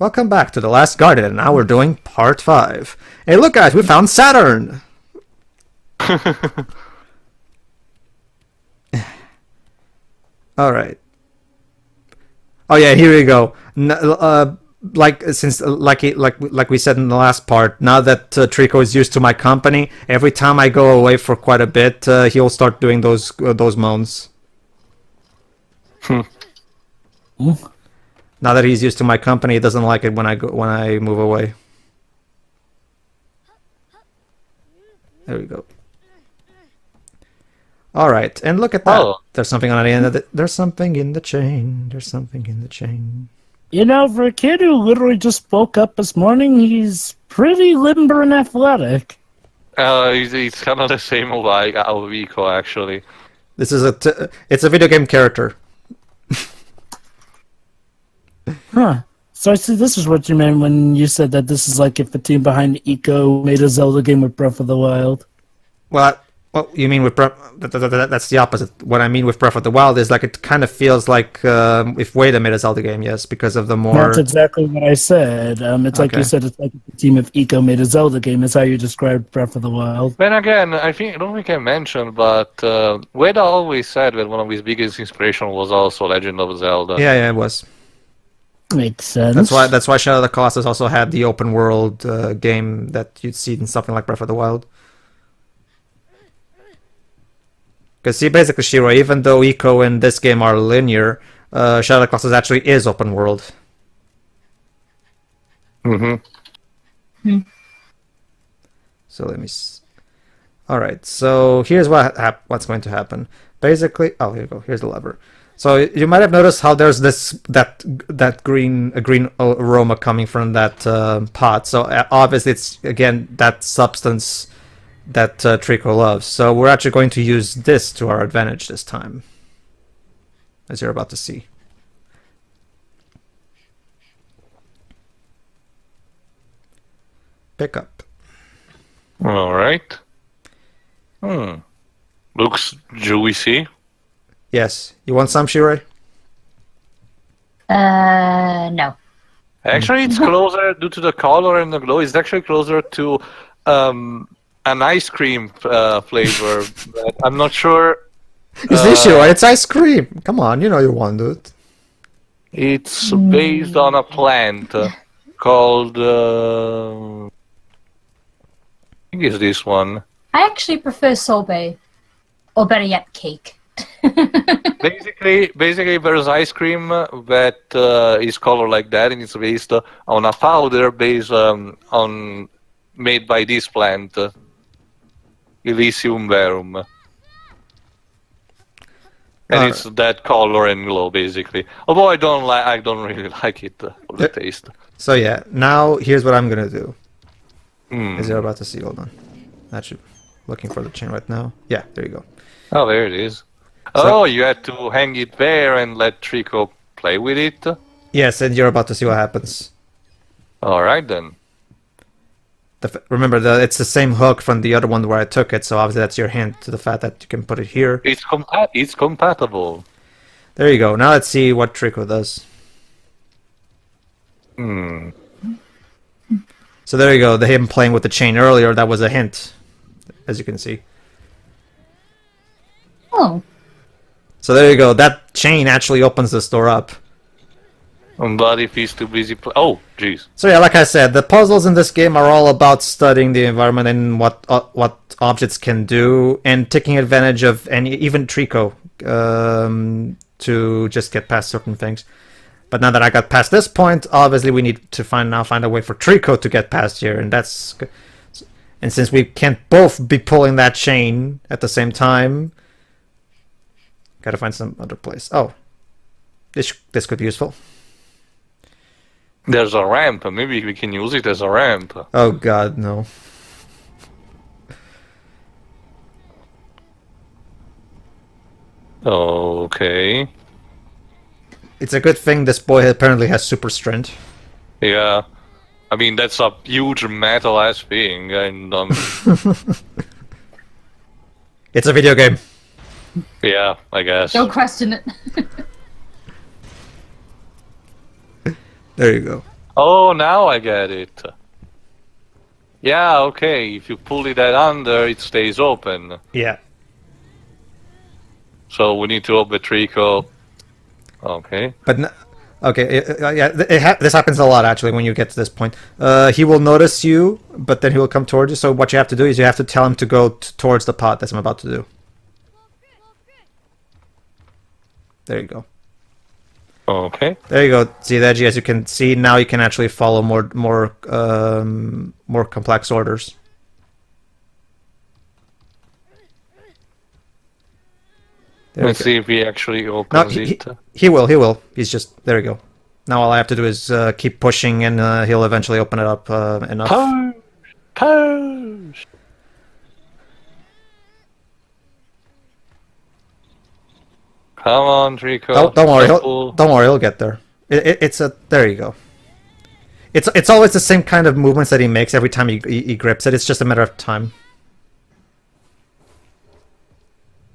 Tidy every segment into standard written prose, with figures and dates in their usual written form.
Welcome back to The Last Guardian, and now we're doing part 5. Hey, look guys, we found Saturn! Alright. Oh yeah, here we go. Like we said in the last part, now that Trico is used to my company, every time I go away for quite a bit, he'll start doing those moans. Now that he's used to my company, he doesn't like it when I move away. There we go. All right, and look at that. Oh. There's something on the end of it. There's something in the chain. There's something in the chain. You know, for a kid who literally just woke up this morning, he's pretty limber and athletic. He's kind of the same like Alvico, actually. This is it's a video game character. Huh. So I see this is what you meant when you said that this is like if the team behind Ico made a Zelda game with Breath of the Wild. Well, you mean with that's the opposite. What I mean with Breath of the Wild is like it kind of feels like if Wada made a Zelda game, yes, because of the more... That's exactly what I said. It's like you said, it's like if the team of Ico made a Zelda game. That's how you described Breath of the Wild. Then again, I don't think I mentioned, but Wada always said that one of his biggest inspirations was also Legend of Zelda. Yeah, it was. Makes sense. That's why Shadow of the Colossus also had the open world game that you'd see in something like Breath of the Wild. Because see, basically, Shiro, even though Ico and this game are linear, Shadow of the Colossus actually is open world. So let me. Alright, so here's what's going to happen. Basically, oh, here you go. Here's the lever. So you might have noticed how there's that green aroma coming from that pot. So obviously, it's again that substance that Trico loves. So we're actually going to use this to our advantage this time, as you're about to see. Pick up. All right. Looks juicy. Yes. You want some, Shirei? No. Actually, it's closer due to the color and the glow. It's actually closer to an ice cream flavor, but I'm not sure. Is this Shirei? It's ice cream. Come on, you know you want it. It's based on a plant called. I think it's this one. I actually prefer sorbet, or better yet, cake. basically, there's ice cream that is colored like that, and it's based on a powder based on made by this plant, Elysium verum, and it's that color and glow basically. Although I don't really like it for the taste. So yeah, now here's what I'm gonna do. As you're about to see, hold on. Actually, looking for the chain right now. Yeah, there you go. Oh, there it is. So, you had to hang it there and let Trico play with it? Yes, and you're about to see what happens. Alright then. Remember, it's the same hook from the other one where I took it, so obviously that's your hint to the fact that you can put it here. It's compatible. There you go. Now let's see what Trico does. So there you go. Him playing with the chain earlier, that was a hint, as you can see. Oh. So there you go. That chain actually opens this door up. But if he's too busy oh, jeez. So yeah, like I said, the puzzles in this game are all about studying the environment and what objects can do, and taking advantage of even Trico to just get past certain things. But now that I got past this point, obviously we need to find a way for Trico to get past here, and since we can't both be pulling that chain at the same time, gotta find some other place. Oh, this could be useful. There's a ramp. Maybe we can use it as a ramp. Oh God, no. Okay. It's a good thing this boy apparently has super strength. Yeah. I mean, that's a huge metal-ass thing, and It's a video game. Yeah, I guess. Don't question it. There you go. Oh, now I get it. Yeah, okay. If you pull it at under, it stays open. Yeah. So we need to open Trico. Okay. But okay, yeah, this happens a lot actually when you get to this point. He will notice you, but then he will come towards you. So what you have to do is you have to tell him to go towards the pot. That's what I'm about to do. There you go. Okay. There you go. See, Deji, as you can see now, you can actually follow more complex orders. There Let's see if he actually No, opens it. he will. He's just there. You go. Now all I have to do is keep pushing, and he'll eventually open it up enough. Push! Push! Come on, Trico. Don't worry. Careful. Don't worry. He'll get there. It's a. There you go. It's always the same kind of movements that he makes every time he grips it. It's just a matter of time.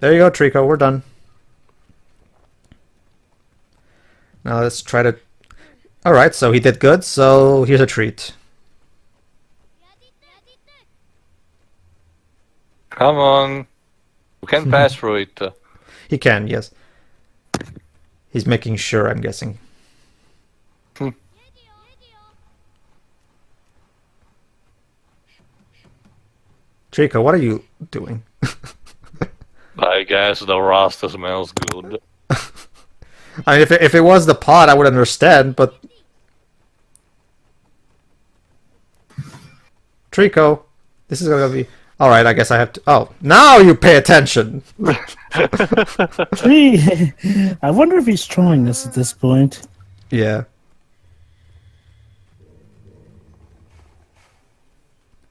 There you go, Trico. We're done. Now let's try to... Alright, so he did good, so here's a treat. Come on. You can pass through it. He can, yes. He's making sure, I'm guessing. Trico, what are you doing? I guess the Rasta smells good. I mean, if it was the pot, I would understand, but... Trico, this is gonna be... Alright, I guess I have to... Oh, now you pay attention! I wonder if he's trolling us at this point. Yeah.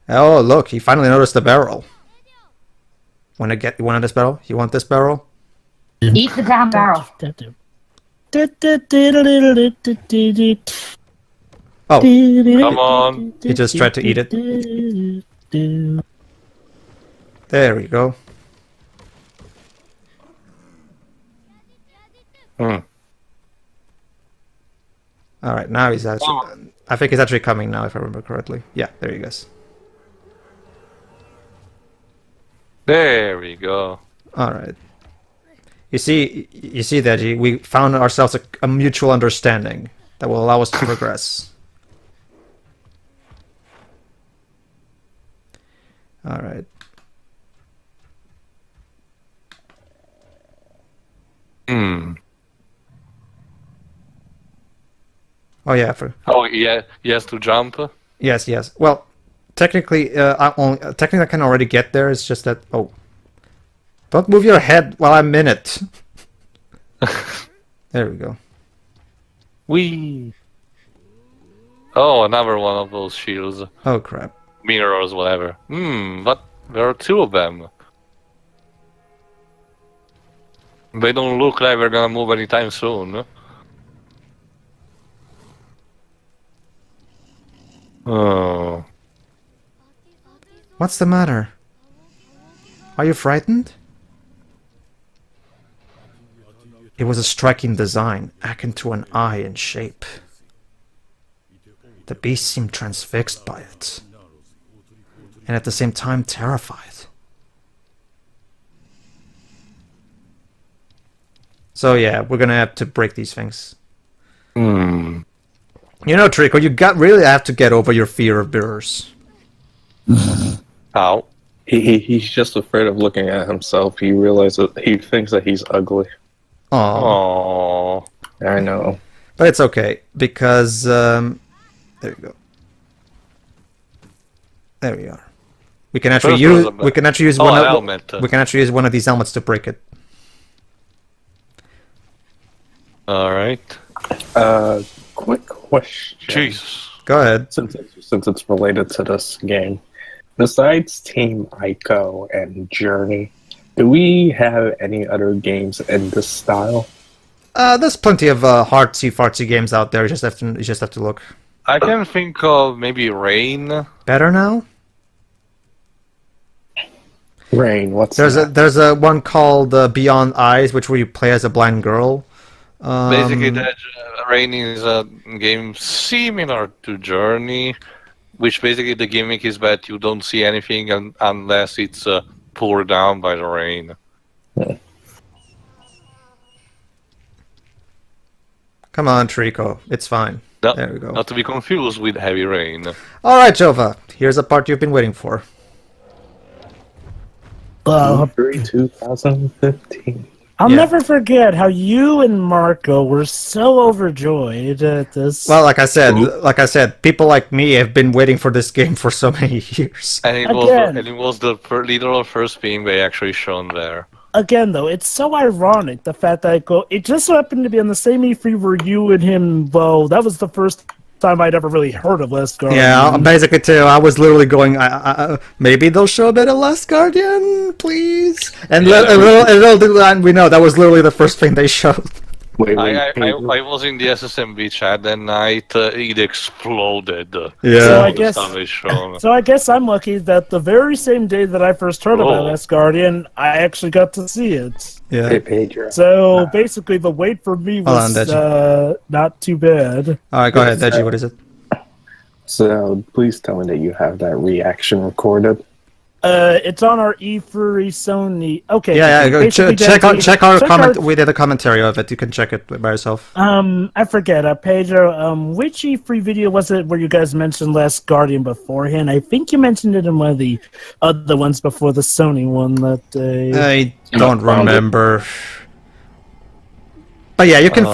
Oh, look, he finally noticed the barrel. You want this barrel? You want this barrel? Eat the damn barrel. Oh, Come on. he just tried to eat it. There we go. Alright, now he's actually... I think he's actually coming now, if I remember correctly. Yeah, there he goes. There we go. Alright. You see, Deji, we found ourselves a mutual understanding that will allow us to progress. Alright. Oh yeah, Oh, yeah, he has to jump. yes. Well, technically, I can already get there. It's just that don't move your head while I'm in it. There we go. Whee! Oh, another one of those shields. Oh crap! Mirrors, whatever. But there are two of them. They don't look like they're gonna move anytime soon. Oh. What's the matter? Are you frightened? It was a striking design, akin to an eye in shape. The beast seemed transfixed by it, and at the same time terrified. So yeah, we're gonna have to break these things. You know, Trico, really have to get over your fear of mirrors. How? He's just afraid of looking at himself. He realizes he thinks that he's ugly. Oh, I know. but it's okay because there you go. There we are. We can actually use one helmet. we can actually use one of these helmets to break it. All right. Quick question. Jesus. Go ahead. Since it's related to this game, besides Team Ico and Journey, do we have any other games in this style? There's plenty of artsy-fartsy games out there. You just have to look. I can think of maybe Rain. Better now? Rain, what's There's that? a one called Beyond Eyes, where you play as a blind girl. Basically, that Rain is a game similar to Journey, which basically the gimmick is that you don't see anything unless it's poured down by the rain. Come on, Trico. It's fine. No, There we go. not to be confused with Heavy Rain. All right, Jova. Here's a part you've been waiting for. Well, E3 2015. I'll Yeah. never forget how you and Marco were so overjoyed at this. Well, like I said, people like me have been waiting for this game for so many years. And it Again. was the literal first thing they actually shown there. Again, though, it's so ironic the fact that it just so happened to be on the same E3 where you and him. Well, that was the first time I'd ever really heard of Last Guardian. Yeah, basically too. I was literally going, maybe they'll show a bit of Last Guardian, please. And little we know that was literally the first thing they showed. Wait, I was in the SSMB chat that night. It exploded. Yeah. So I The guess- stuff they shown. So I guess I'm lucky that the very same day that I first heard about Oh. Last Guardian, I actually got to see it. Yeah. Hey, Pedro. So basically, the wait for me Hold on, was not too bad. All right, go ahead, Deji. What is it? So please tell me that you have that reaction recorded. It's on our E3 Sony. Okay. Yeah, go basically, check our check comment. We did a commentary of it. You can check it by yourself. I forget, Pedro. Which E3 video was it where you guys mentioned Last Guardian beforehand? I think you mentioned it in one of the other ones before the Sony one that day. I don't remember. But yeah, you can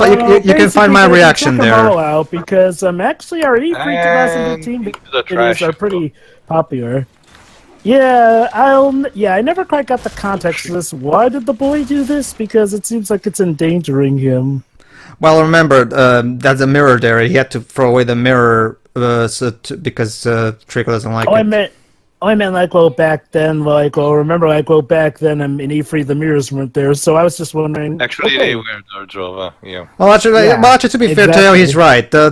you can find my Basically, reaction check 'em all there. out because actually our E3 And 2015 into the trash. videos are pretty popular. Yeah, I never quite got the context of this. Why did the boy do this? Because it seems like it's endangering him. Well, remember, there's a mirror there. He had to throw away the mirror because Trico doesn't like it. I meant back then, remember back then in E3 the mirrors weren't there, so I was just wondering. Actually, okay. they were there, Jova. Yeah. Well, actually, Yeah, to be fair to him, he's right. The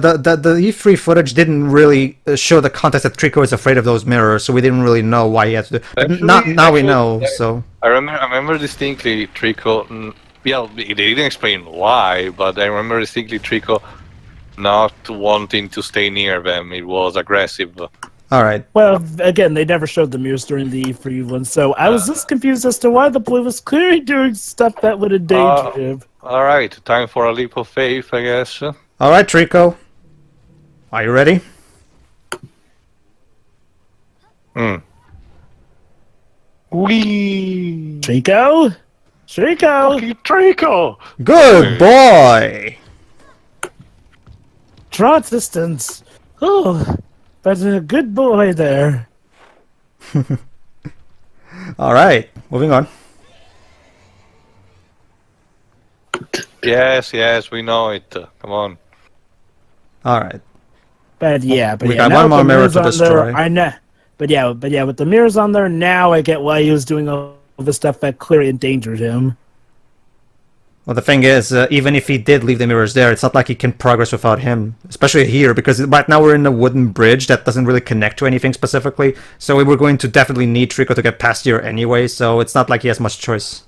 E3 footage didn't really show the context that Trico is afraid of those mirrors, so we didn't really know why he had to do. But now we know. So I remember distinctly Trico. Yeah, they didn't explain why, but I remember distinctly Trico not wanting to stay near them. It was aggressive. all right. Well, again, they never showed the mirrors during the E3 one, so I was just confused as to why the boy was clearly doing stuff that would endanger him. All right, time for a leap of faith, I guess. All right, Trico. Are you ready? Wee! Trico? Trico! Good boy. Draw distance. Oh, but a good boy there. All right, moving on. Yes, we know it. Come on. All right. But yeah, We yeah, got now one with more the mirror mirrors to on destroy. There, I know. But yeah, with the mirrors on there now, I get why he was doing all the stuff that clearly endangered him. Well, the thing is, even if he did leave the mirrors there, it's not like he can progress without him. Especially here, because right now we're in a wooden bridge that doesn't really connect to anything specifically. So we were going to definitely need Trico to get past here anyway, so it's not like he has much choice.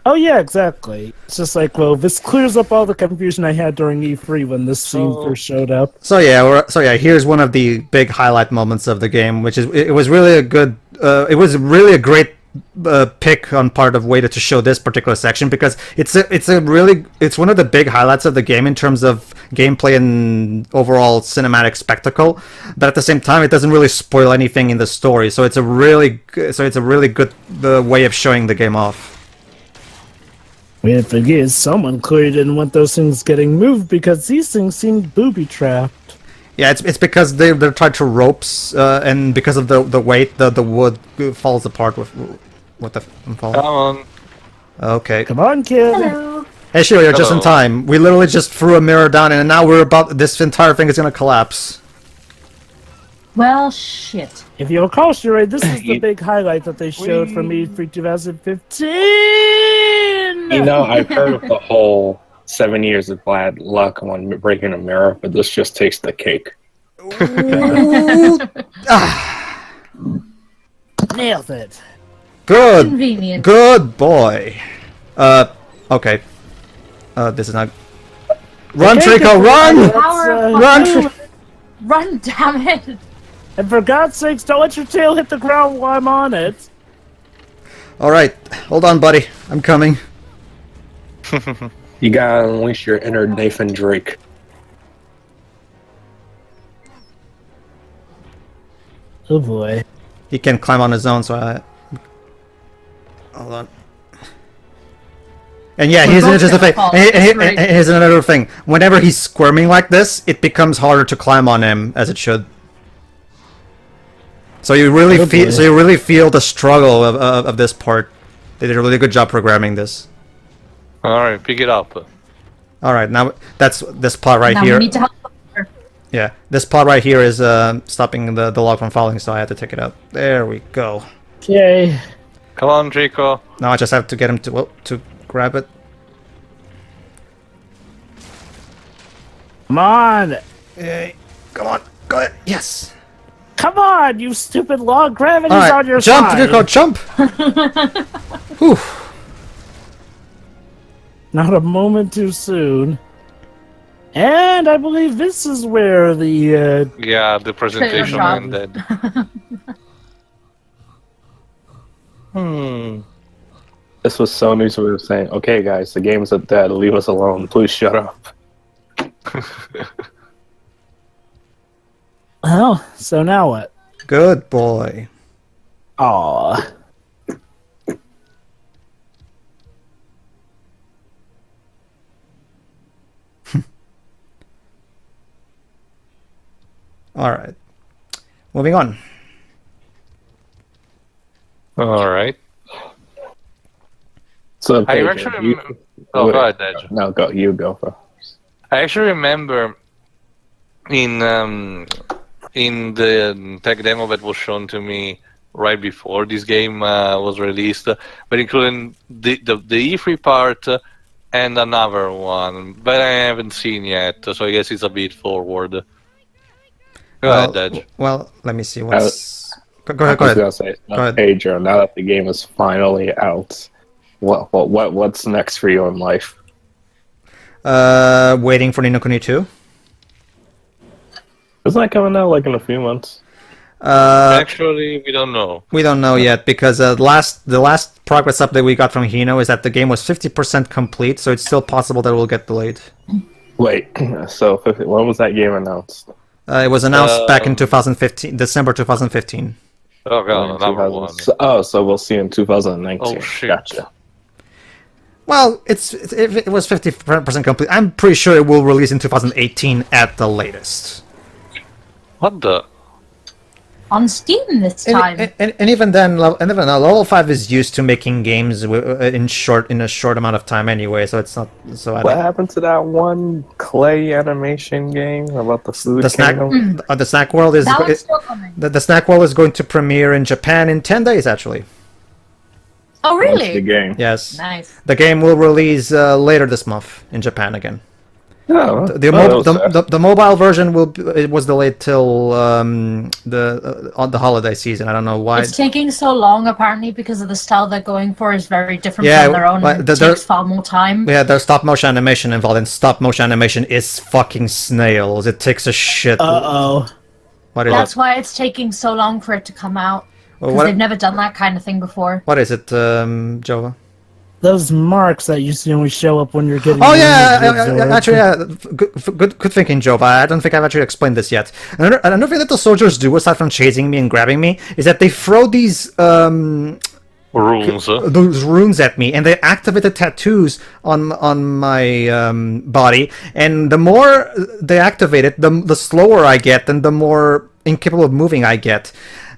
Oh yeah, exactly. It's just like, well, this clears up all the confusion I had during E3 when this scene first showed up. So yeah, here's one of the big highlight moments of the game, which is it was really a good, it was really a great pick on part of Wada to show this particular section because it's one of the big highlights of the game in terms of gameplay and overall cinematic spectacle, but at the same time it doesn't really spoil anything in the story. So it's a really good way of showing the game off. The thing is, someone clearly didn't want those things getting moved because these things seemed booby-trapped. Yeah, it's because they're tied to ropes, and because of the weight, the wood falls apart with what the fall. Come on. Okay. Come on, kid. Hello. Hey, sure, you're just in Hello. time. We literally just threw a mirror down, and now this entire thing is gonna collapse. Well, shit. If you recall, Sheree, this is the big highlight that they showed from E3 2015! You know, I've heard of the whole 7 years of bad luck when breaking a mirror, but this just takes the cake. Nailed it. Good, Convenient. good boy. Okay. This is not. Run, Okay, Trico, run! let's, Run! Run, damn it! and for God's sakes, don't let your tail hit the ground while I'm on it. Alright, hold on, buddy. I'm coming. You gotta unleash your inner Nathan Drake. Oh boy. He can climb on his own, so I... Hold on. And yeah, here's both just a gonna thing. fall. And here's another thing. Whenever he's squirming like this, it becomes harder to climb on him, as it should. So you really feel the struggle of this part. They did a really good job programming this. Alright, pick it up. Alright, now that's this part right Now here. we need to help her. Yeah, this part right here is stopping the log from falling, so I had to take it out. There we go. Okay. Come on, Trico. Now I just have to get him to grab it. Come on. Yay. Come on, go ahead. Yes. Come on, you stupid log. Gravity's All right, on your jump, side. Trico, jump. Whew. Not a moment too soon. And I believe this is where the Yeah, the presentation job. ended. This was Sony's way of saying, okay guys, the game's dead, leave us alone, please shut up. Oh, so now what? Good boy. Aw. All right. Moving on. Alright. So I Pedro, actually you- Oh, go ahead, Dej. No, go. You go first. I actually remember in the tech demo that was shown to me right before this game was released, but including the E3 part and another one, but I haven't seen yet, so I guess it's a bit forward. Go ahead, Dej. Well, let me see what's. Go ahead. I was gonna say, Go ahead. Pedro, now that the game is finally out, what's next for you in life? Waiting for Ni no Kuni 2. Isn't that coming out like in a few months? Actually, we don't know. We don't know yet because the last progress update we got from Hino is that the game was 50% complete, so it's still possible that it will get delayed. Wait, so when was that game announced? It was announced back in 2015, December 2015. Oh god, another one. So we'll see in 2019. Oh, shit. Gotcha. Well, if it was 50% complete, I'm pretty sure it will release in 2018 at the latest. What the? On Steam this time. And even then, level 5 is used to making games in a short amount of time anyway, so it's not. So What happened to that one clay animation game about the food the snack, kingdom? the snack world is That one's still coming. the snack world is going to premiere in Japan in 10 days actually. Oh, What's really? the game? Yes, Nice. the game will release later this month in Japan again. Oh, The mobile version it was delayed till on the holiday season. I don't know why. It's taking so long, apparently, because of the style they're going for is very different Yeah, from their own. but And the- it takes far more time. Yeah, there's stop motion animation involved, and stop motion animation is fucking snails. It takes a shit. Uh-oh. What is That's it? why it's taking so long for it to come out. Well, Because they've never done that kind of thing before. what is it, Jova? Those marks that you see when we show up when you're getting... Oh your yeah, images absorbed. actually, yeah. Good thinking, Jova. I don't think I've actually explained this yet. Another thing that the soldiers do, aside from chasing me and grabbing me, is that they throw these Runes. those runes at me, and they activate the tattoos on my body. And the more they activate it, the slower I get, and the more incapable of moving I get.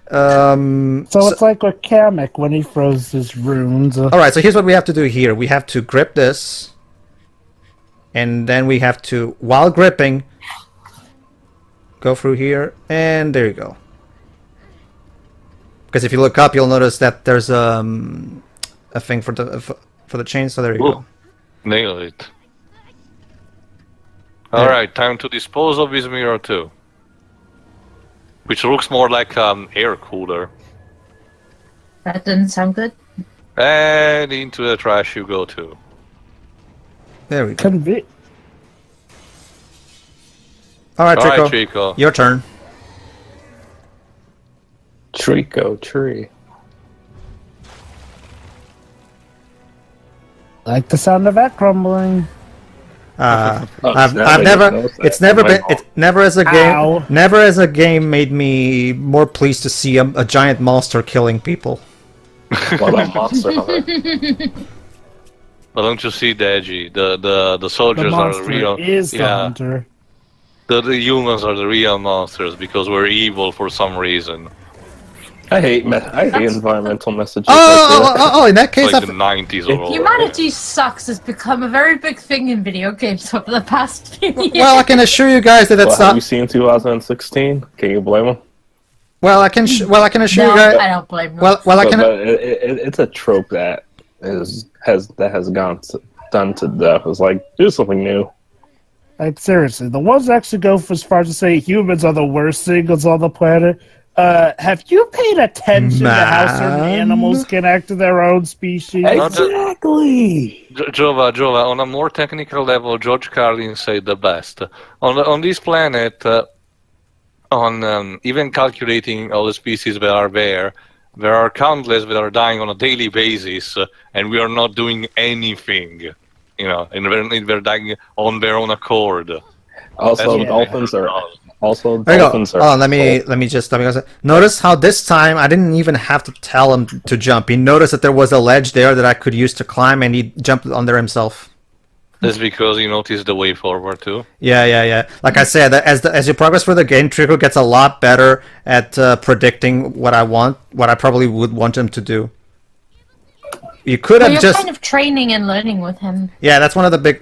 So it's like with Kamek when he throws his runes. All right, so here's what we have to do here. We have to grip this, and then we have to, while gripping, go through here, and there you go. Because if you look up, you'll notice that there's a thing for the chain. So there you go. Nailed it. Alright, time to dispose of this mirror too. Which looks more like an air cooler. That didn't sound good. And into the trash you go too. There we go. Alright, All right, Trico. Trico. Your turn. Trico tree. Like the sound of that crumbling. I've I never. didn't notice It's that. never My been. fault. It's never as a game. Ow. Never as a game made me more pleased to see a giant monster killing people. What about Monster Hunter? But don't you see, Deji? The The soldiers are monster the real. is the yeah, hunter. the humans are the real monsters because we're evil for some reason. I hate environmental messages. In that It's case, like the 90s or all. Humanity sucks has become a very big thing in video games over the past few years. well, I can assure you guys that What it's have you not. seen 2016? Can you blame them? Well, I can assure No, you guys. I don't blame them. Well, I can. But it's a trope that has gone done to death. It's like do something new. Like, seriously, the ones that actually go as far as to say humans are the worst things on the planet. Have you paid attention to how certain Man. animals can act to their own species? Exactly. Jova, on a more technical level, George Carlin said the best. On this planet, even calculating all the species that are there are countless that are dying on a daily basis, and we are not doing anything. You know, and they're dying on their own accord. Also, That's- dolphins are There you go. Oh, let me just notice how this time I didn't even have to tell him to jump. He noticed that there was a ledge there that I could use to climb, and he jumped on there himself. That's because you noticed the way forward too. Yeah. Like I said, as you progress through the game, Trico gets a lot better at predicting what I probably would want him to do. You could Well, have you're just kind of training and learning with him. yeah. That's one of the big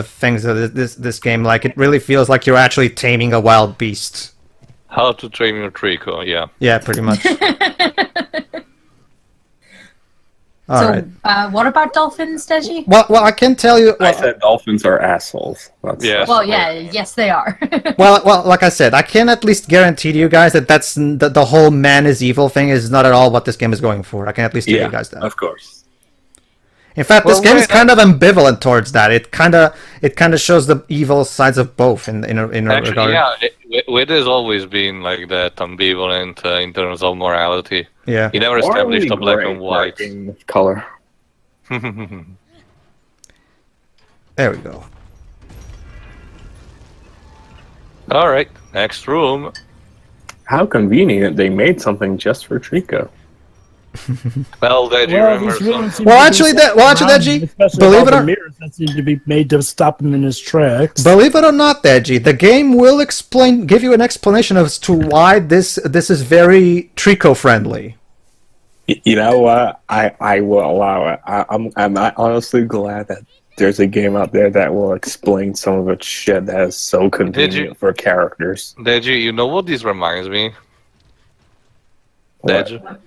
things of this game. Like it really feels like you're actually taming a wild beast. How to train your Trico, yeah. Yeah, pretty much. All So, right. what about dolphins, Deji? Well, I can tell you. I said dolphins are assholes. Yes. Well, yeah, yes, they are. Well, like I said, I can at least guarantee to you guys that that's the whole man is evil thing is not at all what this game is going for. I can at least tell you guys that. of course. In fact, this Well, game is wait, kind of ambivalent towards that. It kind of shows the evil sides of both in a regard. Actually, yeah, it has always been like that, ambivalent in terms of morality. Yeah. He never established a black and white. Color. There we go. All right, next room. How convenient they made something just for Trico. Well, did you Well, remember these rooms some? seem Well, to be actually, set Deji, around, especially believe all it the or- mirrors that seem to be made to stop him in his tracks. Believe it or not, Deji, the game will give you an explanation as to why this is very Trico friendly. You know what? I will allow it. I'm honestly glad that there's a game out there that will explain some of its shit that is so convenient for characters. Deji, you know what this reminds me? What? Deji?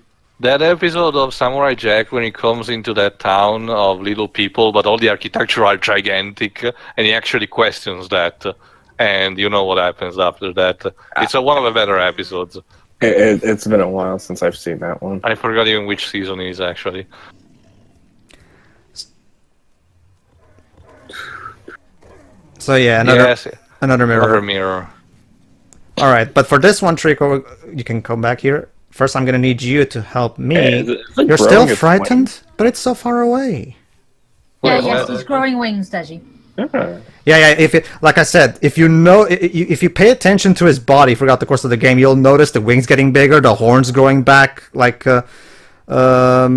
That episode of Samurai Jack when he comes into that town of little people, but all the architecture are gigantic, and he actually questions that. And you know what happens after that. It's one of the better episodes. It's been a while since I've seen that one. I forgot even which season it is, actually. So yeah, Yes, another mirror. another mirror. All right, but for this one, Trico, you can come back here. First, I'm gonna need you to help me. It's like You're growing still its frightened, but it's so far away. Yeah, Well, yes, he's growing wings, Deji. Yeah. Yeah. Like I said, if you pay attention to his body throughout the course of the game, you'll notice the wings getting bigger, the horns growing back. Like, the Yeah,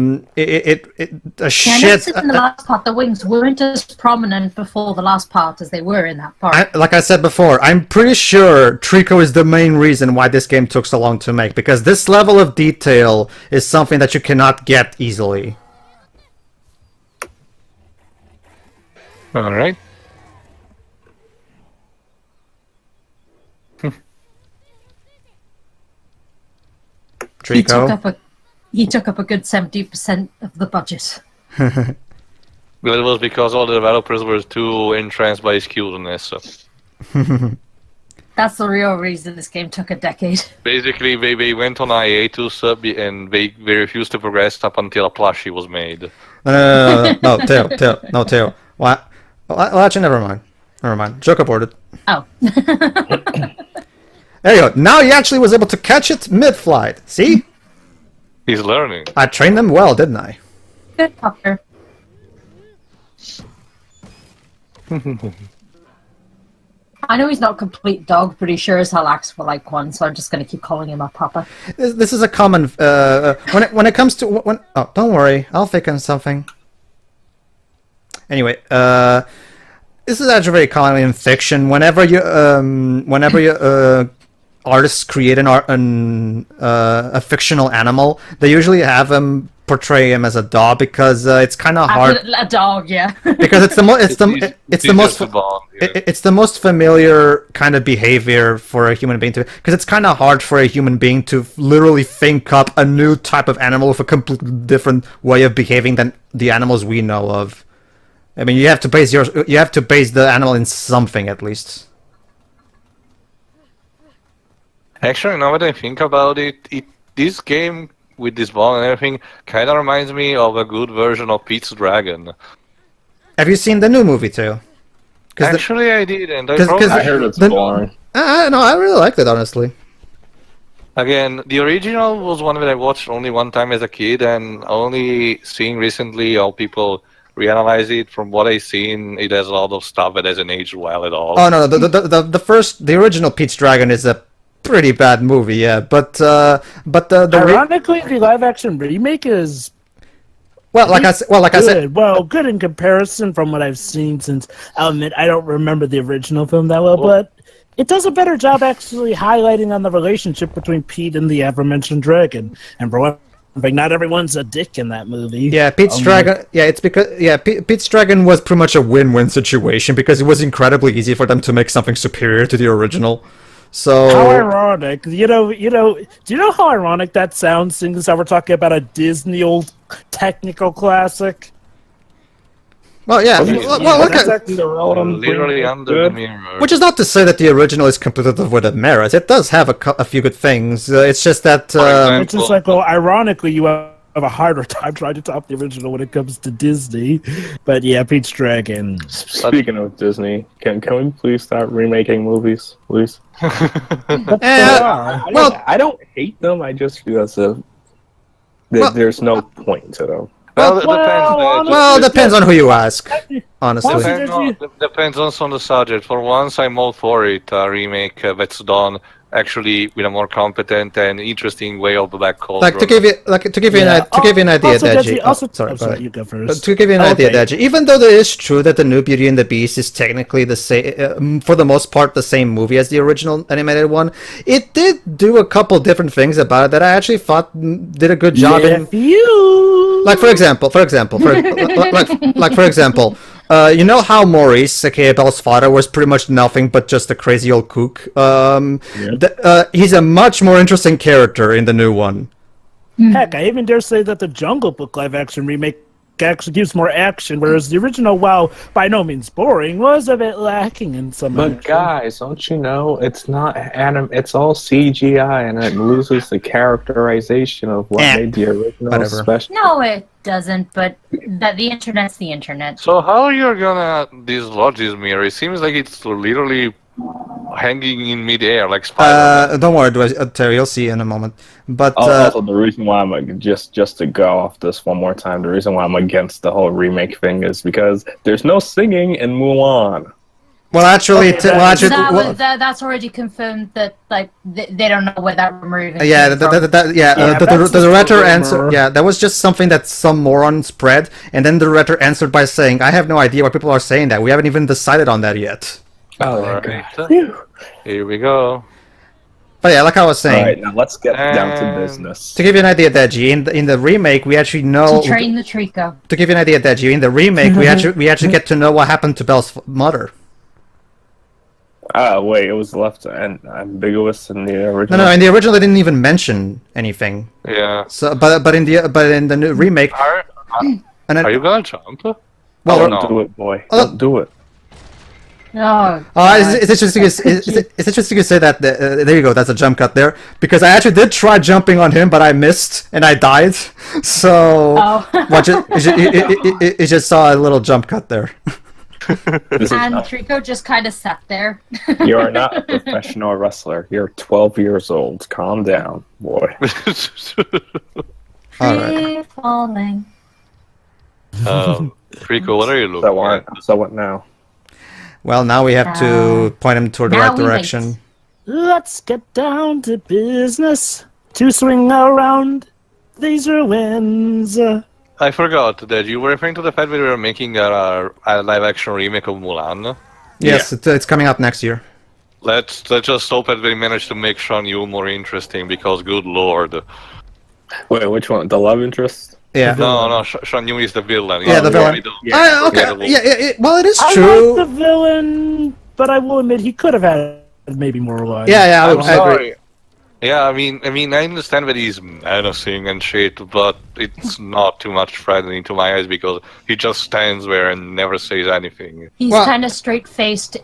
I shit. noticed in the last part, the wings weren't as prominent before the last part as they were in that part. Like I said before, I'm pretty sure Trico is the main reason why this game took so long to make, because this level of detail is something that you cannot get easily. All right. Trico. He took up a good 70% of the budget. Well, it was because all the developers were too entranced by his cuteness. So. That's the real reason this game took a decade. Basically, they went on hiatus and they refused to progress up until a plushie was made. No, Teo. What? Well, actually, never mind. Never mind. Joke aborted. Oh. There you go. Now he actually was able to catch it mid-flight. See? He's learning. I trained him well, didn't I? Good pucker. I know he's not a complete dog, but he sure as hell acts for like one, so I'm just going to keep calling him a papa. This is a common... when it comes to... oh, don't worry. I'll think on something. Anyway, this is actually very common in fiction. Whenever you artists create a fictional animal, they usually have him portray him as a dog because it's kind of hard. A dog, yeah. Because it's the most familiar kind of behavior for a human being to. Because it's kind of hard for a human being to literally think up a new type of animal with a completely different way of behaving than the animals we know of. I mean, you have to base the animal in something at least. Actually, now that I think about it, this game with this ball and everything kind of reminds me of a good version of Pete's Dragon. Have you seen the new movie too? Actually, I didn't. I heard it's boring. No, I really liked it, honestly. Again, the original was one that I watched only one time as a kid, and only seeing recently how people reanalyze it. From what I've seen, it has a lot of stuff that hasn't aged well at all. Oh no, the original Pete's Dragon is a pretty bad movie, yeah. But ironically, the live-action remake is like I said, good in comparison from what I've seen. Since I'll admit I don't remember the original film that well, but it does a better job actually highlighting on the relationship between Pete and the aforementioned dragon. And for one thing, not everyone's a dick in that movie. Yeah, Pete's Dragon. Yeah, it's because Pete's Dragon was pretty much a win-win situation because it was incredibly easy for them to make something superior to the original. So how ironic, do you know how ironic that sounds, seeing as how we're talking about a Disney old technical classic? Well, yeah. Look at, literally under the mirror. which is not to say that the original is completely with a merit. It does have a few good things. It's just that it's just like, well, ironically, you have a harder time trying to top the original when it comes to Disney. But yeah, Pete's Dragon. Speaking of Disney, can we please start remaking movies, please? I don't hate them. I just feel as if there's no point to them. Well, it depends on who you ask. Honestly, depends also on the subject. For once, I'm all for it. A remake that's done actually with a more competent and interesting way of Black Cauldron. To give you an idea, Deji. You go first. To give you an idea, Deji. Even though it is true that the new Beauty and the Beast is technically the same, for the most part, the same movie as the original animated one, it did do a couple different things about it that I actually thought did a good job in. Like for example, you know how Maurice, aka Belle's father, was pretty much nothing but just a crazy old kook? He's a much more interesting character in the new one. Heck, I even dare say that the Jungle Book live-action remake actually gives more action, whereas the original, while by no means boring, was a bit lacking in some But action. guys, don't you know, it's not it's all CGI, and it loses the characterization of what made the original special. No, it doesn't, but the internet's the internet. So how you're gonna dislodge this mirror? It seems like it's literally hanging in midair like Spider-Man. Don't worry, Terry, you'll see in a moment. But also, the reason why I'm just to go off this one more time, the reason why I'm against the whole remake thing is because there's no singing in Mulan. Well, actually, that's already confirmed that like they don't know where that rumor even came from. The director answered. Yeah, that was just something that some moron spread, and then the director answered by saying, "I have no idea why people are saying that. We haven't even decided on that yet." Oh, right. Here we go. But yeah, like I was saying. All right, now let's get down to business. To give you an idea, Deji, in the remake, we actually know. To train the Trico. To give you an idea, Deji, in the remake, we actually get to know what happened to Belle's mother. Wait, it was left ambiguous in the original. No, in the original they didn't even mention anything. Yeah. So, but in the new remake. Are you gonna jump? Well, don't do it, boy. Don't do it. It's interesting. It's interesting to say that. There you go. That's a jump cut there, because I actually did try jumping on him, but I missed and I died. So, watch it. You just saw a little jump cut there. This is And not, Trico just kind of sat there. you are not a professional wrestler. You're 12 years old. Calm down, boy. All right. Free falling. Trico, what are you looking at? So what now? Well, now we have to point him toward the now right we direction. wait. Let's get down to business to swing around these ruins. I forgot that you were referring to the fact that we were making a live-action remake of Mulan. Yes, it's coming out next year. Let's just hope that they manage to make Sean Yu more interesting, because good lord. Wait, which one? The love interest? Yeah. No, Sean Yu is the villain. Yeah, the villain. we don't- Okay. Yeah. Well, it is I true. like the villain, but I will admit he could have had maybe more lines. Yeah. I'm I agree. sorry. Yeah, I mean, I understand that he's menacing and shit, but it's not too much threatening to my eyes because he just stands there and never says anything. He's Well- kind of straight-faced,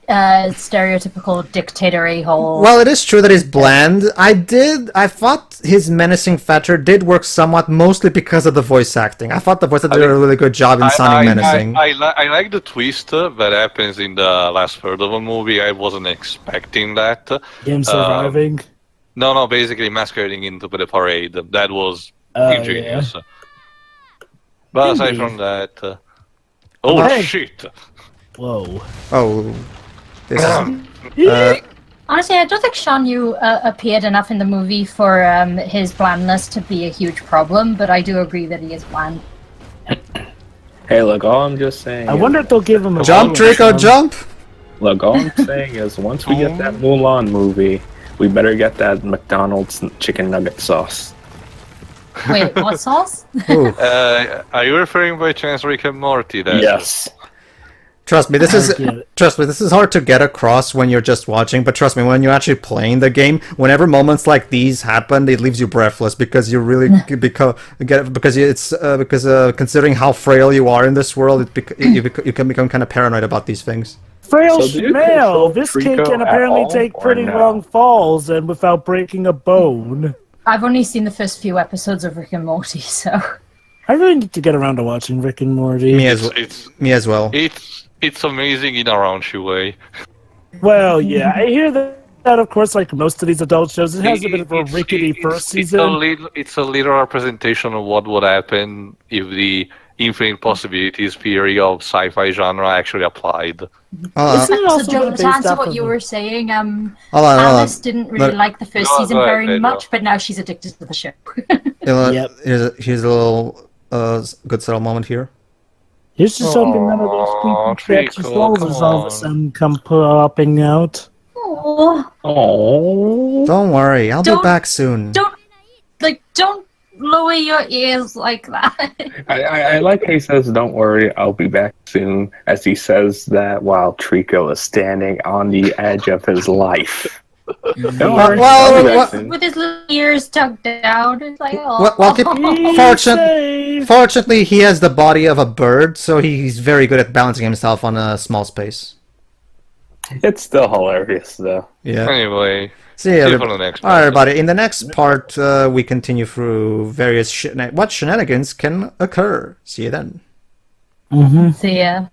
stereotypical dictator a-hole. Well, it is true that he's bland. I thought his menacing factor did work somewhat, mostly because of the voice acting. I thought the voice actor did a really good job in sounding menacing. I like the twist that happens in the last third of the movie. I wasn't expecting that. Him surviving. No, basically masquerading into the parade. That was ingenious. But aside Indeed. from that... Hey. shit! Whoa. Oh. This is, Honestly, I don't think Sean Yu appeared enough in the movie for his blandness to be a huge problem, but I do agree that he is bland. Hey, look, all I'm just saying I is, wonder if they'll give him a jump, villain Trico, son. jump! look, all I'm saying is once we get that Mulan movie, we better get that McDonald's chicken nugget sauce. Wait, what sauce? Ooh. Are you referring by chance Rick and Morty? Then? Yes. Trust me, this I is get it. this is hard to get across when you're just watching. But trust me, when you're actually playing the game, whenever moments like these happen, it leaves you breathless because you really considering how frail you are in this world, you can become kind of paranoid about these things. Frail So do you snail. control This kid Trico can at apparently all, take or pretty no? long falls and without breaking a bone. I've only seen the first few episodes of Rick and Morty, so... I really need to get around to watching Rick and Morty. Me as well. It's amazing in a raunchy way. Well, yeah, I hear that, of course, like most of these adult shows, it has a bit of a rickety first season. It's a little representation of what would happen if the infinite possibilities theory of sci-fi genre actually applied. Isn't it So, also Joe, based to answer off what of you the- were saying, Hold on. Alice didn't really like the first Go season ahead, very Pedro. much, but now she's addicted to the show. Yep. Here's a little good subtle moment here. Here's just something none of those Aw, creepy sketchy Trico, souls come all of a on. sudden come popping out. Oh, Oh. Don't worry, I'll be Don't- back soon. don't lower your ears like that. I like how he says, "Don't worry, I'll be back soon," as he says that while Trico is standing on the edge of his life. Don't worry, well, I'll be back well, soon. With his little ears tucked down. It's like, oh. Well, Be safe. Fortunately, he has the body of a bird, so he's very good at balancing himself on a small space. It's still hilarious, though. Yeah. Anyway, See see you, you for the next All right, one. everybody. In the next part, we continue through various what shenanigans can occur. See you then. Mm-hmm. See ya.